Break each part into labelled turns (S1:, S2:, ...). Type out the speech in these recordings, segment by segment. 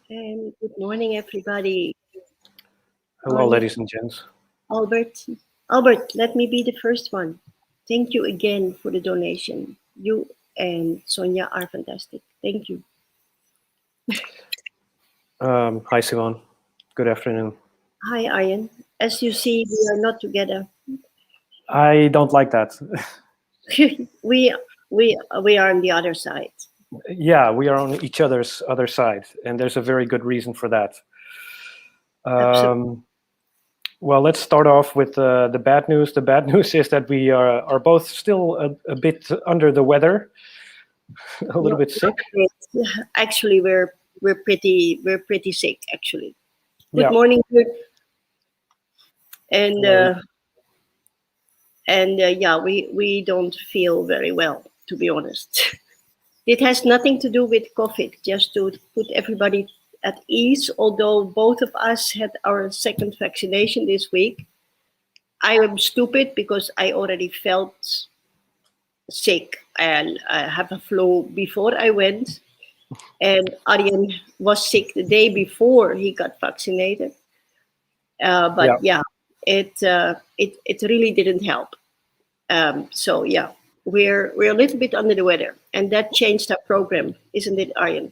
S1: And good morning, everybody.
S2: Hello,
S1: Morning,
S2: ladies and gents.
S1: Albert. Albert, let me be the first one. Thank you again for the donation. You and Sonia are fantastic. Thank you.
S2: Hi, Simon. Good afternoon.
S1: Hi, Arjen. As you see, we are not together.
S2: I don't like that.
S1: we we are on the other side.
S2: Yeah, we are on each other's other side, and there's a very good reason for that.
S1: Absolutely.
S2: Um, well, let's start off with the bad news. The bad news is that we are both still a bit under the weather, a little bit
S1: Not
S2: sick.
S1: great. Actually, we're pretty sick. Actually. Good
S2: Yeah.
S1: morning, good. And
S2: Hello.
S1: uh, and yeah, we don't feel very well, to be honest. It has nothing to do with COVID, just to put everybody at ease. Although both of us had our second vaccination this week, I am stupid because I already felt sick and I have a flu before I went. And Arjen was sick the day before he got vaccinated.
S2: Yeah.
S1: But yeah, it really didn't help. So yeah, we're a little bit under the weather, and that changed our program, isn't it, Arjen?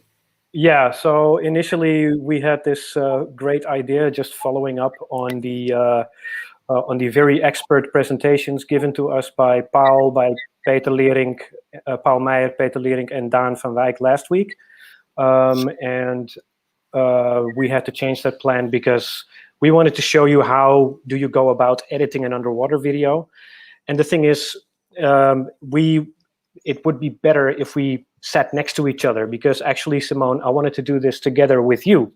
S2: Yeah. So initially, we had this great idea, just following up on the very expert presentations given to us by Paul, by Peter Leering, Paul Meijer, Peter Leering, and Daan van Wijk last week. And we had to change that plan because we wanted to show you how do you go about editing an underwater video. And the thing is, it would be better if we sat next to each other, because actually, Simone, I wanted to do this together with you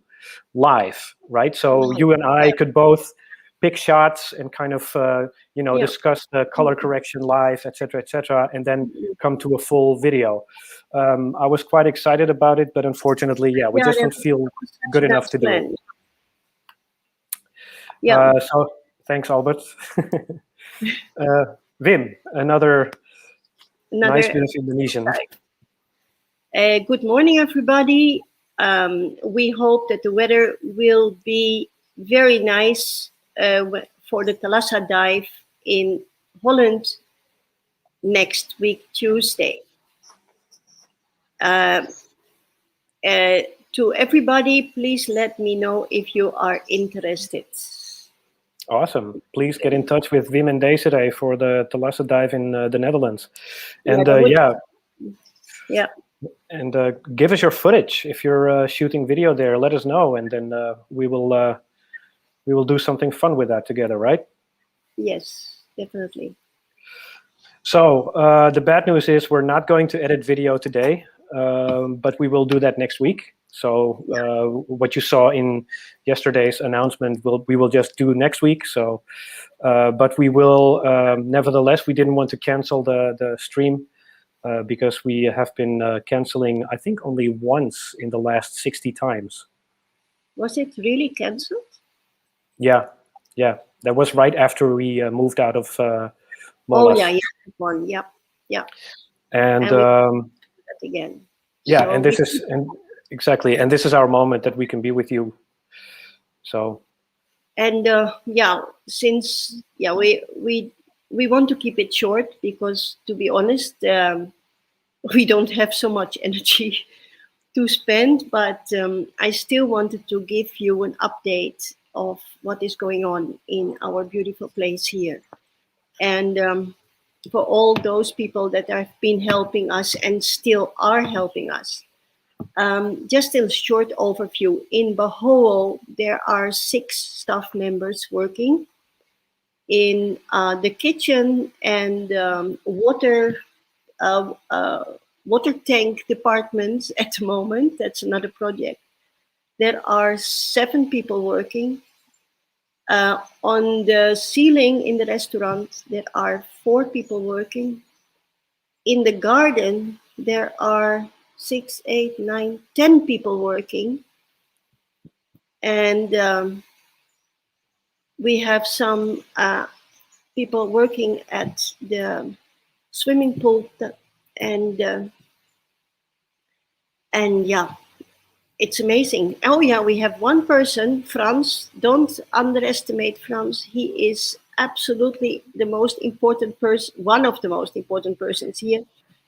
S2: live, right? So
S1: Right.
S2: you and I
S1: Yeah.
S2: could both pick shots and kind of
S1: Yeah.
S2: discuss the color correction live, etc., and then come to a full video. I was quite excited about it, but unfortunately, yeah, we
S1: Yeah,
S2: just
S1: that
S2: don't feel
S1: was such
S2: good
S1: a
S2: enough
S1: nice
S2: to do it.
S1: plan. Yeah.
S2: So thanks, Albert. uh, Wim, another nice,
S1: Another.
S2: beautiful Indonesian.
S1: Good morning, everybody. We hope that the weather will be very nice for the Thalassa dive in Holland next week, Tuesday. Uh, uh, to everybody, please let me know if you are interested.
S2: Awesome. Please get in touch with Wim and Desiree for the Thalassa dive in the Netherlands.
S1: Yeah,
S2: And
S1: that would.
S2: yeah,
S1: Yeah.
S2: and give us your footage. If you're shooting video there, let us know, and then we will do something fun with that together, right?
S1: Yes, definitely.
S2: So the bad news is we're not going to edit video today, but we will do that next week. So what you saw in yesterday's announcement, we will just do next week. So, but we will nevertheless. We didn't want to cancel the stream because we have been canceling, I think, only once in the last 60 times.
S1: Was it really cancelled?
S2: Yeah, yeah. That was right after we moved out of
S1: Oh yeah,
S2: Molas.
S1: yeah, that one. Yep, yeah.
S2: And
S1: And we do that again.
S2: yeah,
S1: So
S2: and
S1: we
S2: this is and exactly, and this is our moment that we can be with you. So
S1: and yeah, since yeah, we want to keep it short because to be honest, we don't have so much energy to spend. But I still wanted to give you an update of what is going on in our beautiful place here, and for all those people that have been helping us and still are helping us. Just a short overview. In Baho'o, there are 6 staff members working in the kitchen and uh, uh, water tank departments at the moment. That's another project. There are 7 people working. On the ceiling in the restaurant, there are 4 people working. In the garden, there are 6, 8, 9, 10 people working. And we have some people working at the swimming pool, and yeah, it's amazing. Oh yeah, we have one person, Frans. Don't underestimate Frans. He is absolutely the most important person, one of the most important persons here,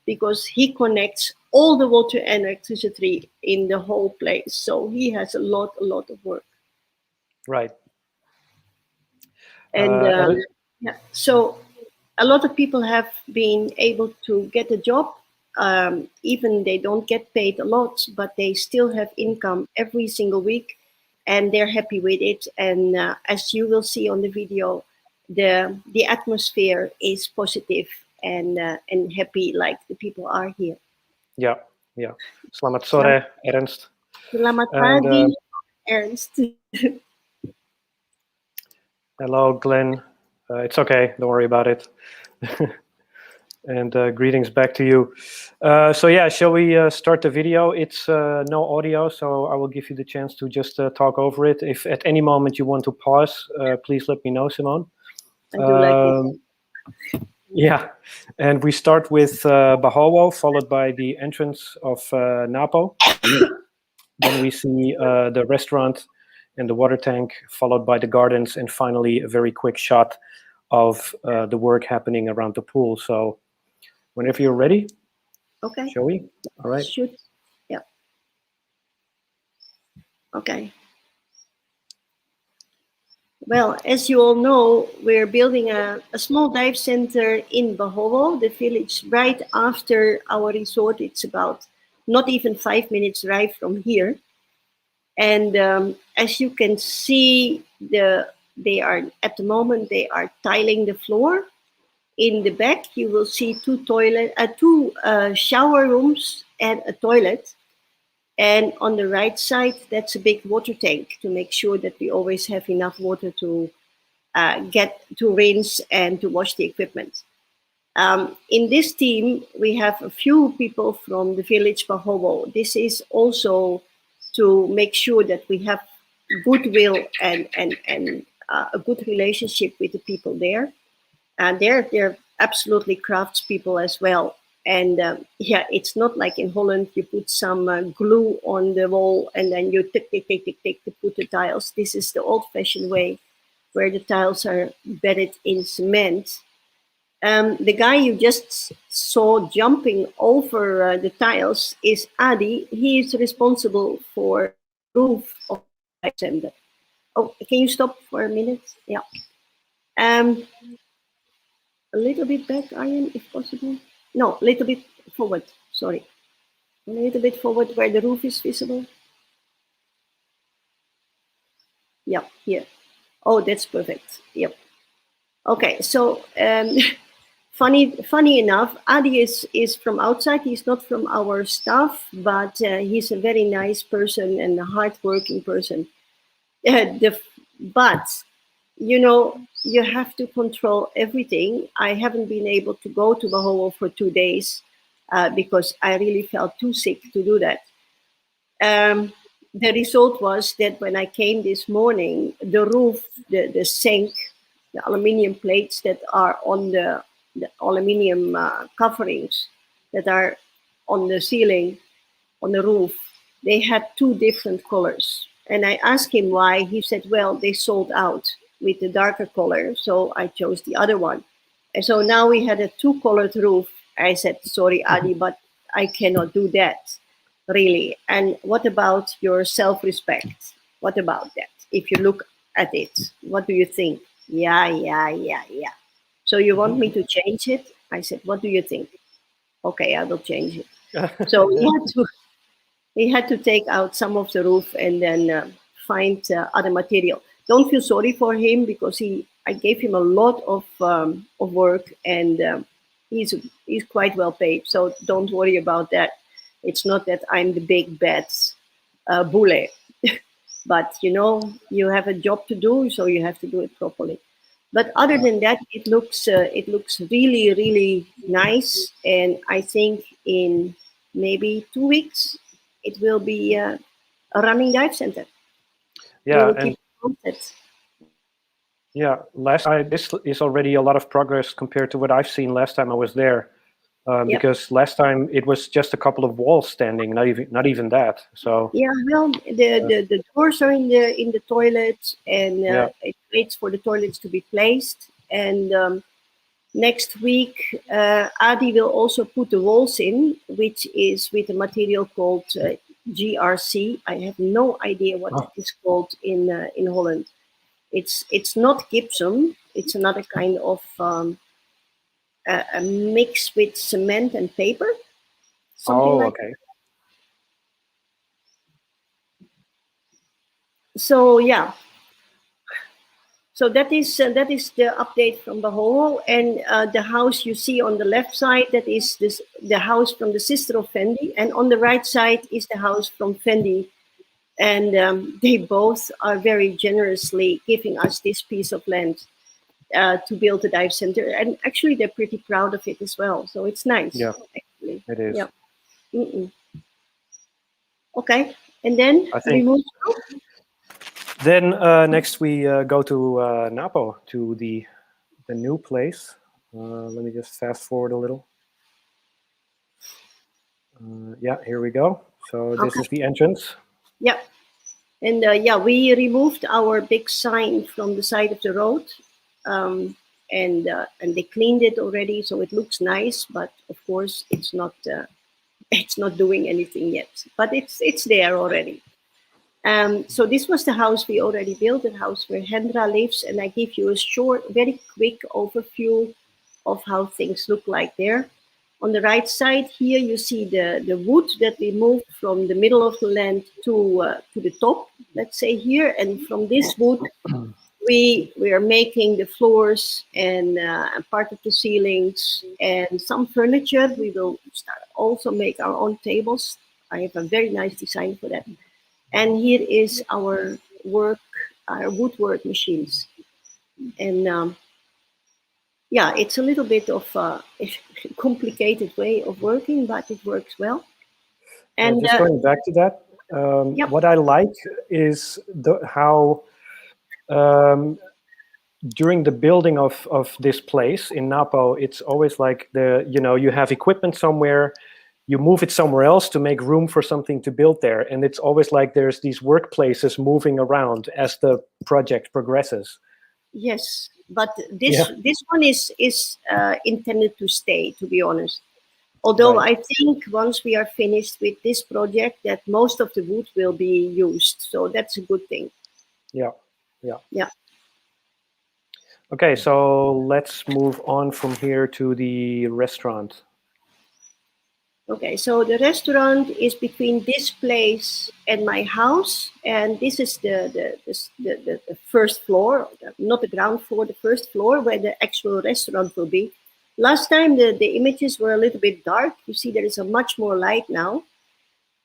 S1: because he connects all the water and electricity in the whole place. So he has a lot of work.
S2: Right.
S1: And
S2: And
S1: yeah, so a lot of people have been able to get a job. Even they don't get paid a lot, but they still have income every single week, and they're happy with it. And as you will see on the video, the atmosphere is positive and happy, like the people are here.
S2: yeah, yeah. Selamat sore, Ernst.
S1: Selamat
S2: And
S1: pagi, Ernst.
S2: hello, Glenn. It's okay. Don't worry about it. And greetings back to you. So yeah, shall we start the video? It's no audio, so I will give you the chance to just talk over it. If at any moment you want to pause, please let me know, Simone.
S1: I do like it.
S2: Yeah, and we start with Bahowo, followed by the entrance of Napo. Then we see the restaurant and the water tank, followed by the gardens, and finally a very quick shot of the work happening around the pool. So whenever you're ready,
S1: Okay.
S2: shall we? All right.
S1: Shoot. Yeah. Okay. Well, as you all know, we're building a small dive center in Bahowo, the village right after our resort. It's about not even 5 minutes drive from here. And as you can see, they are at the moment they are tiling the floor. In the back, you will see two shower rooms and a toilet. And on the right side, that's a big water tank to make sure that we always have enough water to get to rinse and to wash the equipment. In this team, we have a few people from the village Bahowo. This is also to make sure that we have goodwill and a good relationship with the people there. And they're absolutely craftspeople as well. And yeah, it's not like in Holland, you put some glue on the wall and then you tick to put the tiles. This is the old-fashioned way where the tiles are bedded in cement. The guy you just saw jumping over the tiles is Adi. He is responsible for the roof of the center. Oh, can you stop for a minute? Yeah. A little bit back, Arjen, if possible. No, a little bit forward. Sorry. A little bit forward where the roof is visible. Yeah, here. Oh, that's perfect. Yep. Okay, so funny enough, Adi is from outside. He's not from our staff, but he's a very nice person and a hardworking person. But you know, you have to control everything. I haven't been able to go to Bahowo for 2 days because I really felt too sick to do that. The result was that when I came this morning, the roof, the sink, the aluminium plates that are on the aluminium coverings that are on the ceiling, on the roof, they had two different colors. And I asked him why. He said, well, they sold out with the darker color, so I chose the other one. And so now we had a two-colored roof. I said, sorry, Adi, but I cannot do that, really. And what about your self-respect? What about that? If you look at it, what do you think? Yeah. So you want me to change it? I said, what do you think? Okay, I will change it. So he had to take out some of the roof and then find other material. Don't feel sorry for him because I gave him a lot of work and he's quite well paid. So don't worry about that. It's not that I'm the big bad bulle, but you know you have a job to do, so you have to do it properly. But other than that, it looks really nice, and I think in maybe 2 weeks it will be a running dive center.
S2: Yeah,
S1: and
S2: yeah, this is already a lot of progress compared to what I've seen last time I was there. because last time it was just a couple of walls standing, not even that. So
S1: Yeah, well, the doors are in the toilet, and it waits for the toilets to be placed. And next week, Adi will also put the walls in, which is with a material called GRC. I have no idea what it is called in Holland. It's not gypsum. It's another kind of a mix with cement and paper. Something like
S2: okay.
S1: that. So yeah. So that is the update from the hall, and the house you see on the left side, that is the house from the sister of Fendi, and on the right side is the house from Fendi, and they both are very generously giving us this piece of land to build the dive center, and actually they're pretty proud of it as well. So it's nice.
S2: Yeah,
S1: actually.
S2: it is.
S1: Yeah. Mm-mm. Okay, and then
S2: I think.
S1: we move.
S2: Then next we go to Napo, to the new place. Let me just fast forward a little. Yeah, here we go. So this is the entrance.
S1: Yeah. And we removed our big sign from the side of the road, and they cleaned it already, so it looks nice. But of course, it's not doing anything yet. But it's there already. So this was the house we already built, the house where Hendra lives, and I give you a short, very quick overview of how things look like there. On the right side here, you see the wood that we moved from the middle of the land to the top, let's say here. And from this wood, we are making the floors and part of the ceilings and some furniture. We will also make our own tables. I have a very nice design for that. And here is our woodwork machines. And it's a little bit of a complicated way of working, but it works well. And
S2: just going back to that, what I like is how during the building of this place in Napo, it's always like you have equipment somewhere, you move it somewhere else to make room for something to build there, and it's always like there's these workplaces moving around as the project progresses.
S1: Yes, but this one is intended to stay, to be honest. Although
S2: Right.
S1: I think once we are finished with this project, that most of the wood will be used, so that's a good thing.
S2: Yeah.
S1: Yeah.
S2: Okay, so let's move on from here to the restaurant.
S1: Okay, so the restaurant is between this place and my house, and this is the first floor, not the ground floor, the first floor where the actual restaurant will be. Last time the images were a little bit dark. You see there is a much more light now.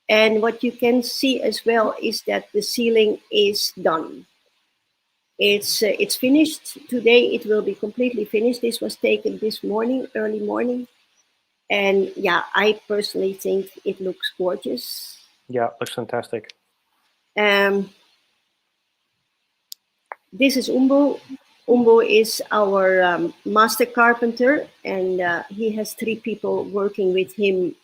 S1: And what you can see as well is that the ceiling is done. It's finished today. It will be completely finished. This was taken this morning, early morning. And yeah, I personally think it looks gorgeous.
S2: Yeah, looks fantastic.
S1: This is Umbo. Umbo is our master carpenter, and he has 3 people working with him.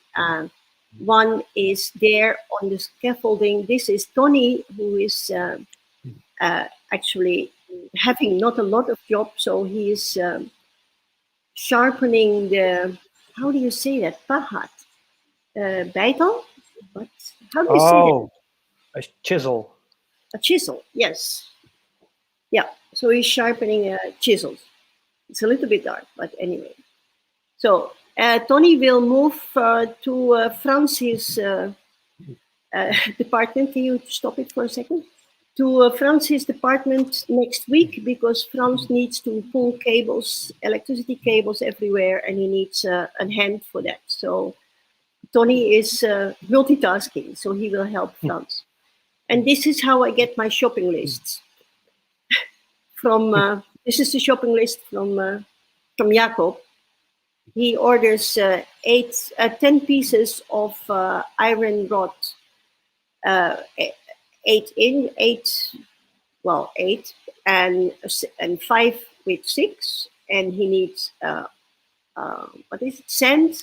S1: One is there on the scaffolding. This is Tony, who is actually having not a lot of job, so he is sharpening the, how do you say that? Pahat. Beitel? But how do you say that?
S2: A chisel.
S1: A chisel, yes. Yeah, so he's sharpening chisels. It's a little bit dark, but anyway. So Tony will move to France's department. Can you stop it for a second? To France's department next week, because France needs to pull cables, electricity cables everywhere, and he needs a hand for that. So Tony is multitasking, so he will help France. And this is how I get my shopping lists. This is the shopping list from Jacob. He orders 10 pieces of iron rod, 8, and 5 with 6, and he needs what is it? Sand,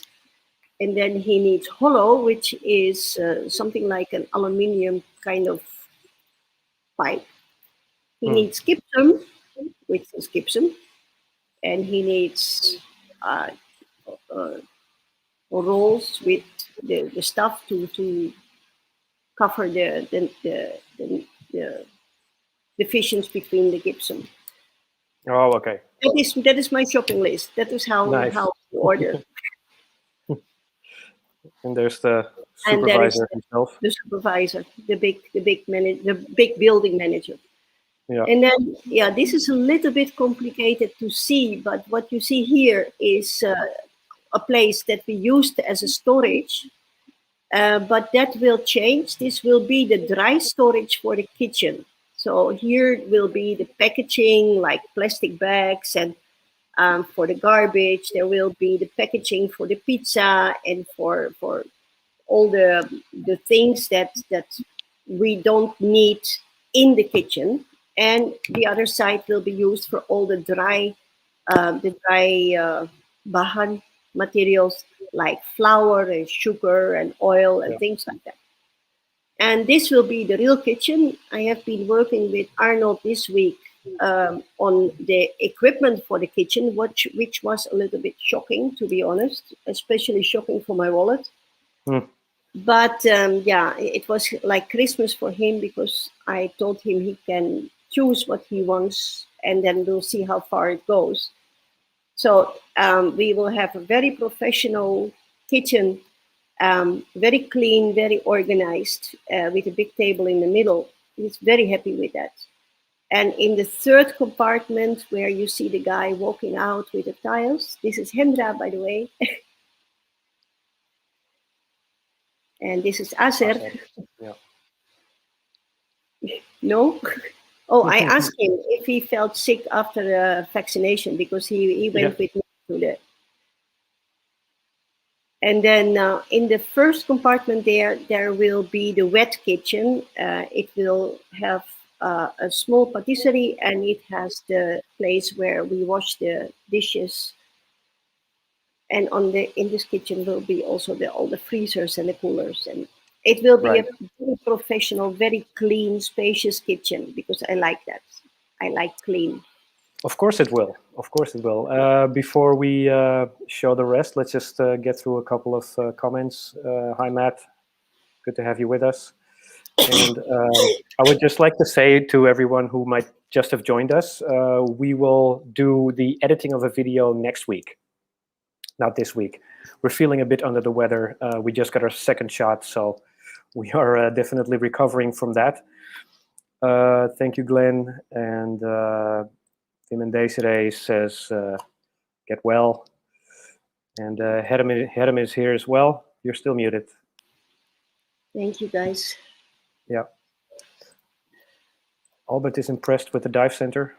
S1: and then he needs hollow, which is something like an aluminium kind of pipe. He needs gypsum, which is gypsum, and he needs uh, rolls with the stuff to cover the deficiency between the gypsum.
S2: Oh, okay.
S1: That is my shopping list. That is how
S2: Nice.
S1: to order.
S2: And there's the
S1: And there is
S2: supervisor himself.
S1: the supervisor, the big building manager.
S2: Yeah.
S1: And then, yeah, this is a little bit complicated to see, but what you see here is a place that we used as a storage, but that will change. This will be the dry storage for the kitchen. So here will be the packaging, like plastic bags, and for the garbage. There will be the packaging for the pizza and for all the things that we don't need in the kitchen. And the other side will be used for all the dry bahan materials like flour and sugar and oil and things like that. And this will be the real kitchen. I have been working with Arnold this week on the equipment for the kitchen, which was a little bit shocking, to be honest, especially shocking for my wallet. But yeah, it was like Christmas for him, because I told him he can choose what he wants, and then we'll see how far it goes. So we will have a very professional kitchen, very clean, very organized, with a big table in the middle. He's very happy with that. And in the third compartment, where you see the guy walking out with the tiles, this is Hendra, by the way. And this is Azer.
S2: Yeah.
S1: No? Oh, I asked him if he felt sick after the vaccination, because he went with me to the. And then in the first compartment there will be the wet kitchen. It will have a small patisserie, and it has the place where we wash the dishes. And in this kitchen will be also all the freezers and the coolers, and it will be a very professional, very clean, spacious kitchen, because I like that. I like clean.
S2: Of course it will. Of course it will. Before we show the rest, let's just get through a couple of comments. Hi, Matt. Good to have you with us. And I would just like to say to everyone who might just have joined us, we will do the editing of a video next week, not this week. We're feeling a bit under the weather. We just got our second shot, so we are definitely recovering from that. Thank you, Glenn. And Tim and Desiree says, get well. And Hedem is here as well. You're still muted.
S1: Thank you, guys.
S2: Yeah. Albert is impressed with the dive center.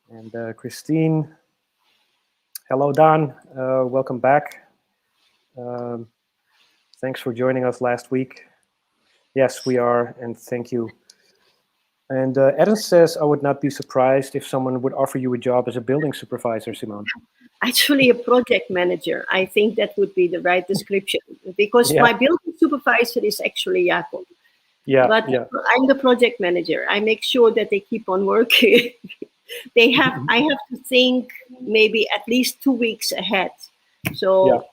S2: And Christine. Hello, Don. Welcome back. Thanks for joining us last week. Yes, we are, and thank you. And Adam says, I would not be surprised if someone would offer you a job as a building supervisor, Simone.
S1: Actually, a project manager. I think that would be the right description, because my building supervisor is actually Jacob.
S2: Yeah,
S1: but I'm the project manager. I make sure that they keep on working. I have to think maybe at least 2 weeks ahead. So,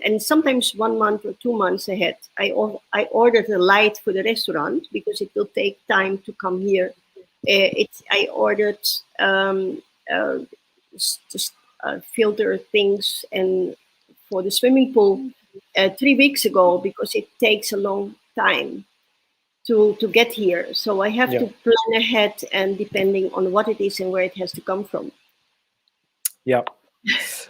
S1: and sometimes 1 month or 2 months ahead. I ordered a light for the restaurant, because it will take time to come here. I ordered filter things and for the swimming pool 3 weeks ago, because it takes a long time to get here. So I have to plan ahead, and depending on what it is and where it has to come from.
S2: Yeah.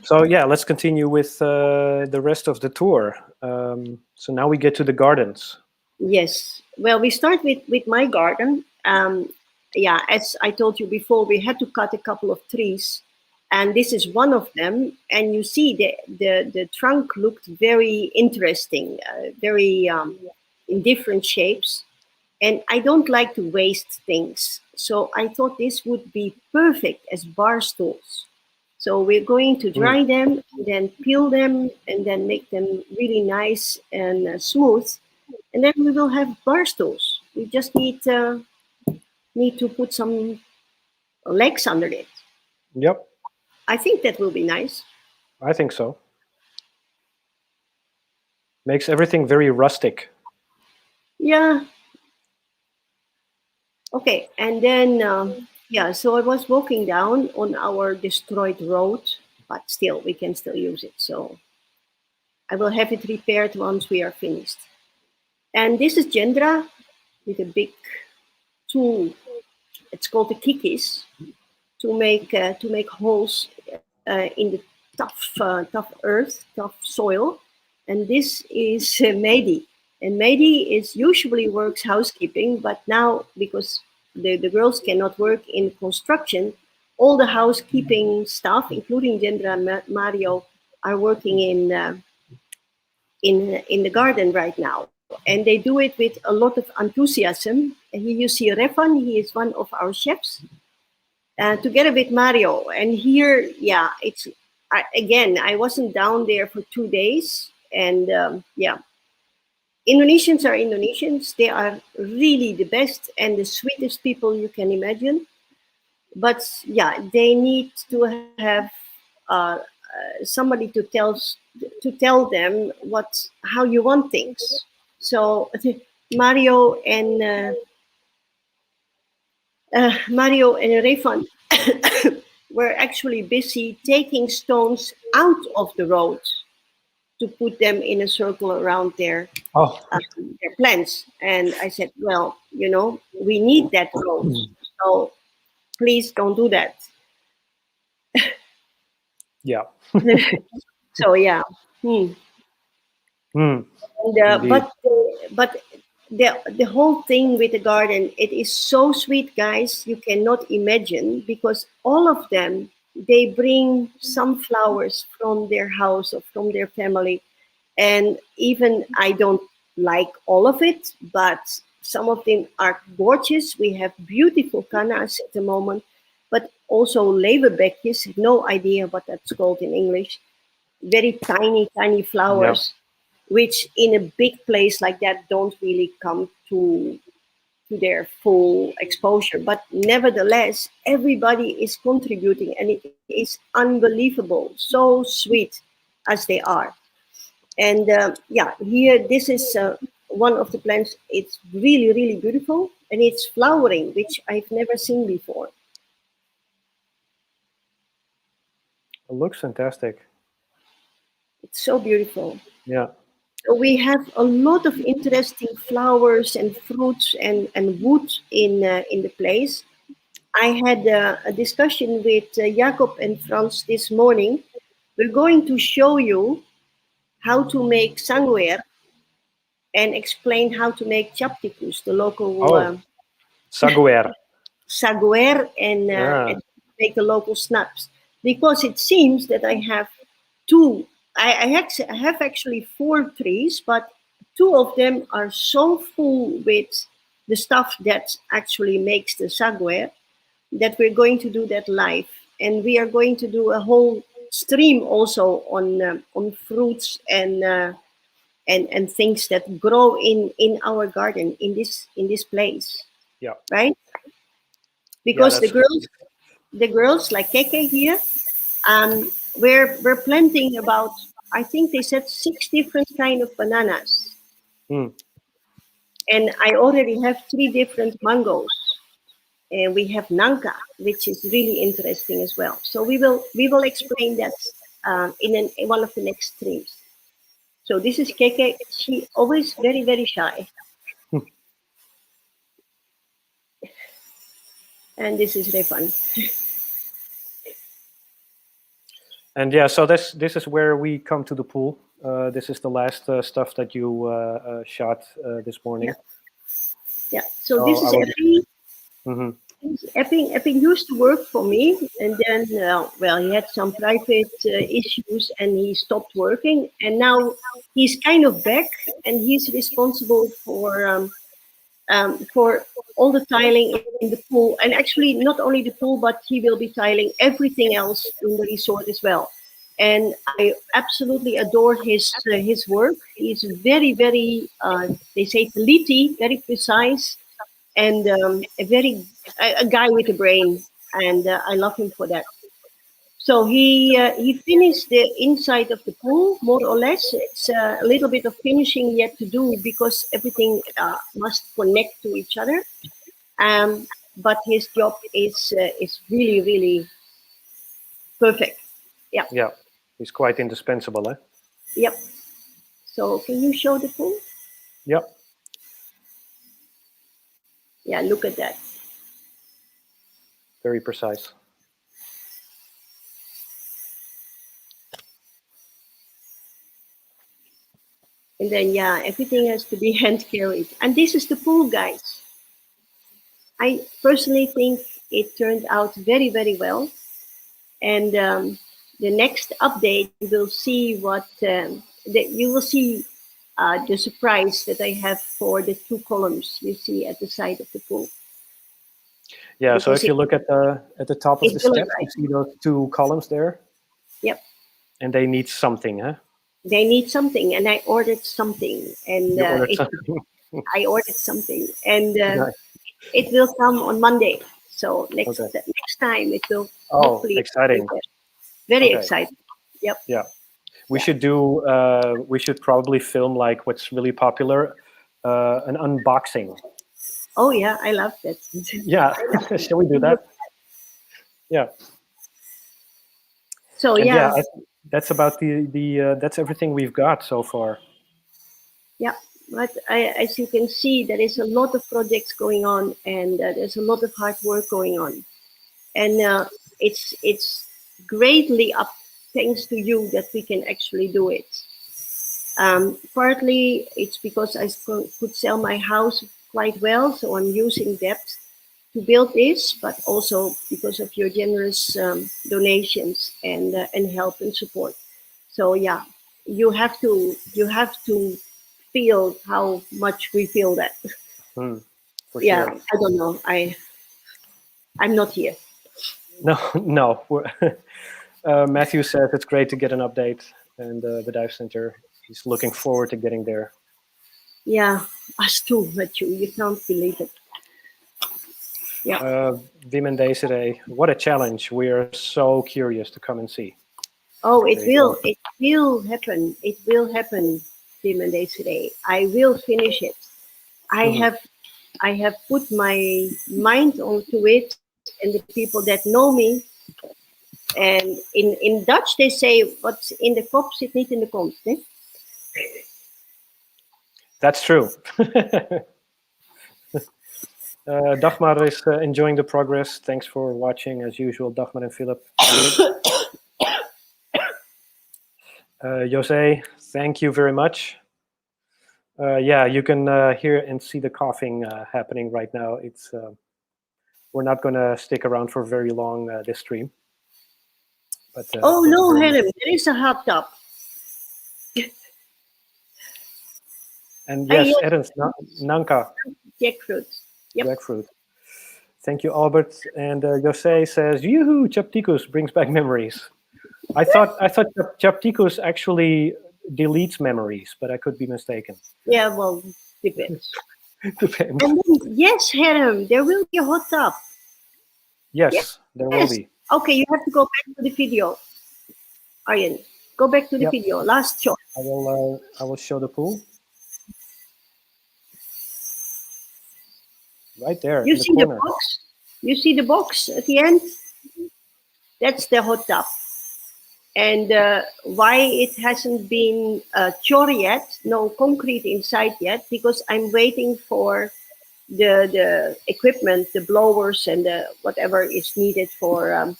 S2: So let's continue with the rest of the tour. So now we get to the gardens.
S1: Yes. Well, we start with my garden. As I told you before, we had to cut a couple of trees, and this is one of them. And you see the trunk looked very interesting, very in different shapes. And I don't like to waste things. So I thought this would be perfect as bar stools. So we're going to dry them, and then peel them, and then make them really nice and smooth. And then we will have bar stools. We just need to put some legs under it.
S2: Yep,
S1: I think that will be nice.
S2: I think so. Makes everything very rustic.
S1: Yeah. Okay, and then yeah, so I was walking down on our destroyed road, but still we can still use it. So I will have it repaired once we are finished. And this is Gendra with a big tool. It's called the kikis to make holes in the tough earth, tough soil. And this is Mehdi. And Mehdi is usually works housekeeping, but now because the girls cannot work in construction, all the housekeeping staff, including Gendra and Mario, are working in the garden right now. And they do it with a lot of enthusiasm. And here you see Refan, he is one of our chefs, together with Mario. And here, yeah, again, I wasn't down there for 2 days. And yeah, Indonesians are Indonesians. They are really the best and the sweetest people you can imagine. But yeah, they need to have somebody to tell them how you want things. So Mario and Refan were actually busy taking stones out of the road to put them in a circle around their plants. And I said, well, we need that road, so please don't do that.
S2: Yeah.
S1: So yeah. And, but the whole thing with the garden, it is so sweet, guys. You cannot imagine, because all of them, they bring some flowers from their house or from their family. And even I don't like all of it, but some of them are gorgeous. We have beautiful canas at the moment, but also leeuwenbekjes, no idea what that's called in English. Very tiny flowers, which in a big place like that don't really come to their full exposure. But nevertheless, everybody is contributing, and it is unbelievable, so sweet as they are. And yeah, here, this is one of the plants. It's really beautiful, and it's flowering, which I've never seen before.
S2: It looks fantastic.
S1: It's so beautiful.
S2: Yeah.
S1: So we have a lot of interesting flowers and fruits and wood in the place. I had a discussion with Jacob and Frans this morning. We're going to show you how to make sangwer and explain how to make chaptikus, the local
S2: saguer,
S1: and make the local snaps. Because it seems that I have two. I have actually 4 trees, but 2 of them are so full with the stuff that actually makes the saguer that we're going to do that live, and we are going to do a whole stream also on fruits and things that grow in our garden in this place.
S2: Yeah.
S1: Right. Because the girls like Keke here, we're planting about, I think they said 6 different kind of bananas. And I already have 3 different mangoes. And we have Nangka, which is really interesting as well. So we will explain that in one of the next streams. So this is Keke. She always very shy. And this is Refan.
S2: And yeah, so this is where we come to the pool. This is the last stuff that you shot this morning.
S1: Yeah. So this is Epping. Epping used to work for me, and then well, he had some private issues, and he stopped working. And now he's kind of back, and he's responsible for for all the tiling in the pool, and actually not only the pool, but he will be tiling everything else in the resort as well. And I absolutely adore his work. He's very, very they say teliti, very precise, and a guy with a brain, and I love him for that. So he finished the inside of the pool more or less. It's a little bit of finishing yet to do because everything must connect to each other. But his job is really, really perfect. Yeah.
S2: Yeah, he's quite indispensable, eh?
S1: Yep. So can you show the pool?
S2: Yep.
S1: Yeah, look at that.
S2: Very precise.
S1: And then yeah, everything has to be hand carried. And this is the pool, guys. I personally think it turned out very, very well. And the next update, you will see what that you will see the surprise that I have for the 2 columns you see at the side of the pool.
S2: Yeah, so
S1: Because
S2: if you look at the top of the
S1: it's really
S2: steps, you
S1: right.
S2: see those 2 columns there,
S1: Yep.
S2: and they need something, huh?
S1: They need something, and I ordered something, and
S2: You ordered something.
S1: I ordered something, and
S2: Nice.
S1: it will come on Monday. So next
S2: Okay.
S1: next time it will
S2: Oh,
S1: hopefully
S2: exciting.
S1: very
S2: Okay.
S1: exciting. Yep.
S2: Yeah. We should do. We should probably film like what's really popular, an unboxing.
S1: Oh yeah, I love that.
S2: Yeah. Shall we do that? Yeah.
S1: So
S2: And
S1: yeah,
S2: that's about the that's everything we've got so far.
S1: yeah. But as you can see, there is a lot of projects going on, and there's a lot of hard work going on, and it's greatly up thanks to you that we can actually do it. Partly it's because I could sell my house quite well, so I'm using debt to build this, but also because of your generous donations and help and support. So yeah, you have to feel how much we feel that.
S2: For
S1: Yeah,
S2: sure.
S1: I don't know. I'm not here.
S2: No, no. Matthew says it's great to get an update, and the dive center. He's looking forward to getting there.
S1: Yeah, us too, Matthew. You can't believe it. Yeah.
S2: Wim and Desiree, what a challenge! We are so curious to come and see.
S1: Oh, it
S2: There you
S1: will.
S2: go.
S1: It will happen. It will happen, Tim and Desiree. I will finish it. I
S2: Mhm.
S1: have put my mind onto it, and the people that know me. And in Dutch they say, "What's in the kop zit niet in de kont." Eh?
S2: That's true. Dagmar is enjoying the progress. Thanks for watching, as usual, Dagmar and Philip. Jose, thank you very much. Yeah, you can hear and see the coughing happening right now. It's we're not going to stick around for very long this stream. But
S1: Oh
S2: thank you
S1: no,
S2: very much.
S1: Helen, there is a hot tub.
S2: And yes,
S1: yes.
S2: Ernst, Nanka,
S1: Jackfruit. Yep.
S2: jackfruit. Thank you, Albert. And Jose says, "Yoo-hoo, Chapticus brings back memories." I thought Chapticus actually deletes memories, but I could be mistaken.
S1: Yeah, well, depends.
S2: Depends.
S1: And then, yes, Helen, there will be a hot tub.
S2: Yes, there will be.
S1: Okay, you have to go back to the video. Arjen, go back to the
S2: Yep.
S1: video. Last shot.
S2: I will show the pool. Right there
S1: You
S2: in the
S1: see the
S2: corner.
S1: box? You see the box at the end? That's the hot tub. And why it hasn't been chore yet, no concrete inside yet, because I'm waiting for the equipment, the blowers and the whatever is needed for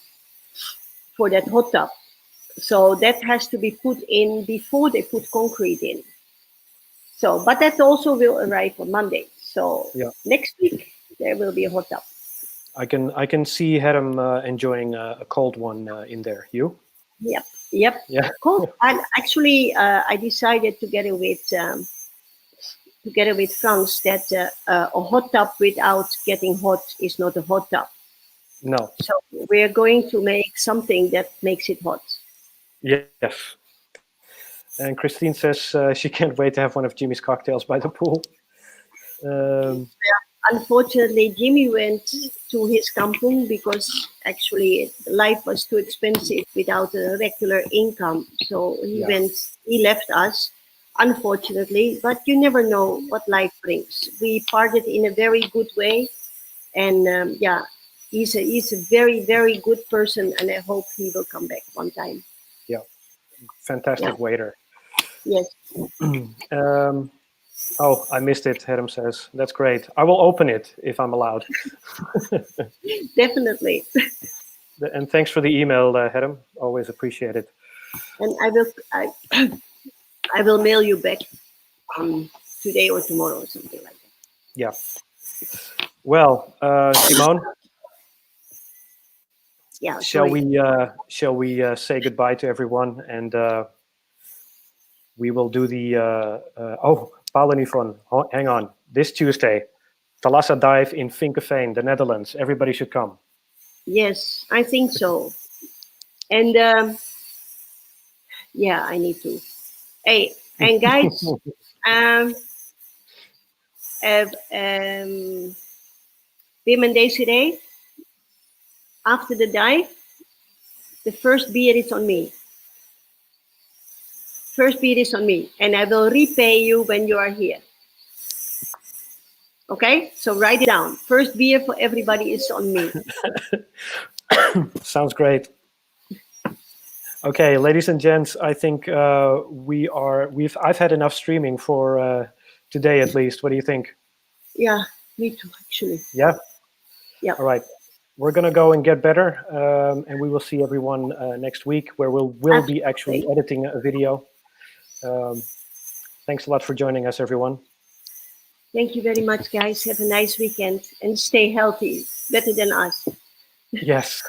S1: that hot tub. So that has to be put in before they put concrete in. So, but that also will arrive on Monday. So
S2: Yeah.
S1: next week there will be a hot tub.
S2: I can see Herm enjoying a cold one in there. You?
S1: Yep.
S2: Yeah.
S1: Cool. And actually, I decided together with together with Frans, that a hot tub without getting hot is not a hot tub.
S2: No.
S1: So we're going to make something that makes it hot.
S2: Yes. And Christine says she can't wait to have one of Jimmy's cocktails by the pool.
S1: Unfortunately, Jimmy went to his kampong because actually life was too expensive without a regular income. So he left us, unfortunately, but you never know what life brings. We parted in a very good way. And he's a very, very good person, and I hope he will come back one time.
S2: Yeah, fantastic waiter.
S1: Yes.
S2: Oh, I missed it, Herm says. That's great. I will open it if I'm allowed.
S1: Definitely.
S2: And thanks for the email, Herm. Always appreciate it.
S1: And I will mail you back today or tomorrow or something like that.
S2: Yeah. Well, Simone.
S1: Yeah.
S2: Shall we say goodbye to everyone, and we will do the Paul and Yvonne, hang on. This Tuesday, Thalassa Dive in Vinkeveen, the Netherlands. Everybody should come.
S1: Yes, I think so. And I need to. Hey, and guys, Wim and Desiree, after the dive, the first beer is on me. First beer is on me, and I will repay you when you are here. Okay, so write it down. First beer for everybody is on me.
S2: Sounds great. Okay, ladies and gents, I think I've had enough streaming for today at least. What do you think?
S1: Yeah, me too, actually.
S2: Yeah?
S1: Yeah.
S2: All right. We're going to go and get better, and we will see everyone next week, where we'll be actually editing a video. Thanks a lot for joining us, everyone.
S1: Thank you very much, guys. Have a nice weekend and stay healthy, better than us.
S2: Yes.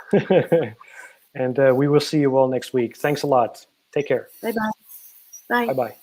S2: And we will see you all next week. Thanks a lot. Take care.
S1: Bye-bye. Bye.
S2: Bye-bye.